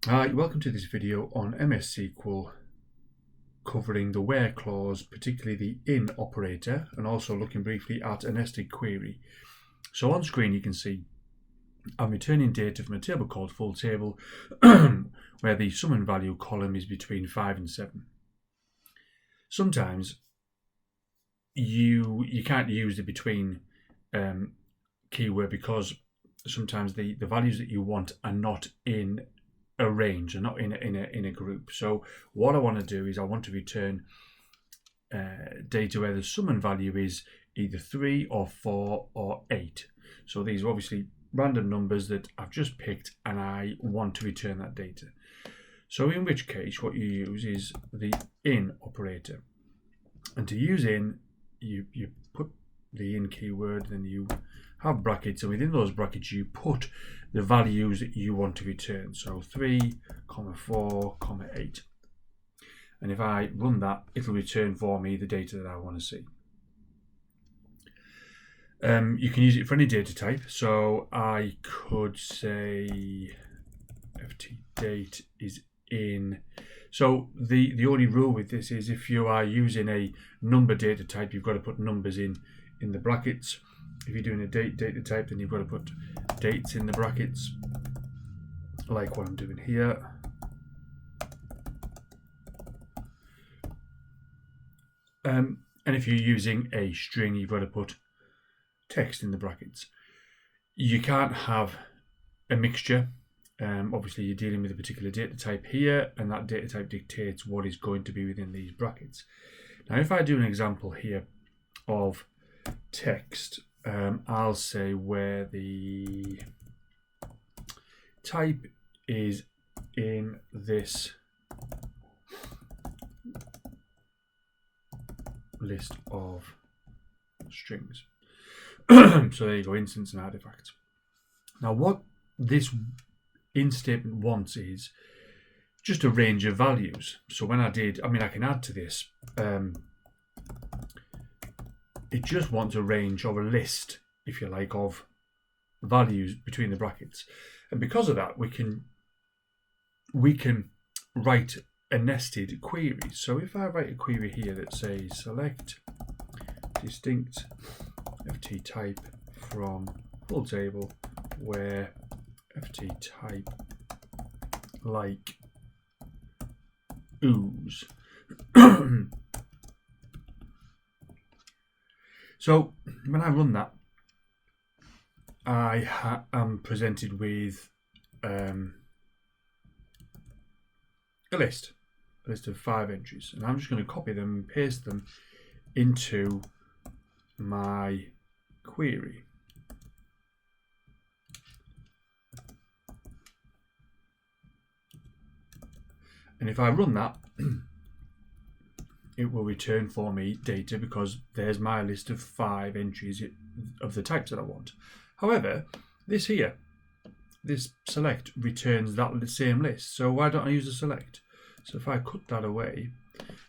Hi, welcome to this video on MS SQL covering the where clause, particularly the in operator, and also looking briefly at a nested query. So on screen you can see I'm returning data from a table called full table where the sum and value column is between 5 and 7. Sometimes you can't use the between keyword because sometimes the values that you want are not in a range and not in a group. So what I want to do is I want to return data where the sum and value is either 3 or 4 or 8. So these are obviously random numbers that I've just picked and I want to return that data. So in which case what you use is the in operator, and to use in you put the in keyword, then you have brackets, and within those brackets you put the values that you want to return. So 3, 4, 8. And if I run that, it'll return for me the data that I want to see. You can use it for any data type. So I could say ft date is in. So the only rule with this is if you are using a number data type, you've got to put numbers in the brackets. If you're doing a date data type, then you've got to put dates in the brackets, like what I'm doing here. And if you're using a string, you've got to put text in the brackets. You can't have a mixture. Obviously, you're dealing with a particular data type here, and that data type dictates what is going to be within these brackets. Now, if I do an example here of text, I'll say where the type is in this list of strings. So there you go, instance and artifacts. Now what this in statement wants is just a range of values. So when I can add to this. It just wants a range or a list, if you like, of values between the brackets. And because of that, we can write a nested query. So if I write a query here that says select distinct ft type from full table where ft type like ooze. So when I run that, I am presented with a list of 5 entries, and I'm just going to copy them and paste them into my query. And if I run that, it will return for me data because there's my list of 5 entries of the types that I want. However, this here, this select returns that same list. So why don't I use the select? So if I cut that away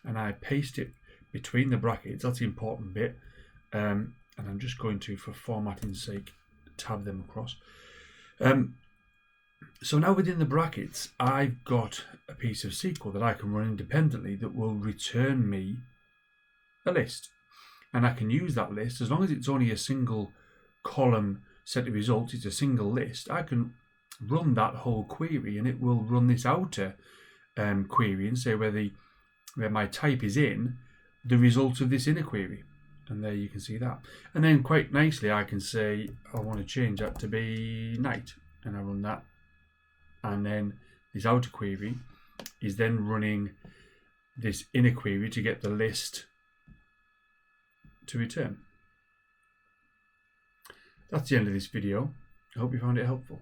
and I paste it between the brackets, that's the important bit. And I'm just going to, for formatting's sake, tab them across. So now within the brackets, I've got a piece of SQL that I can run independently that will return me a list. And I can use that list, as long as it's only a single column set of results, it's a single list, I can run that whole query and it will run this outer query and say where my type is in the results of this inner query. And there you can see that. And then quite nicely I can say I want to change that to be night, and I run that. And then this outer query is then running this inner query to get the list to return. That's the end of this video. I hope you found it helpful.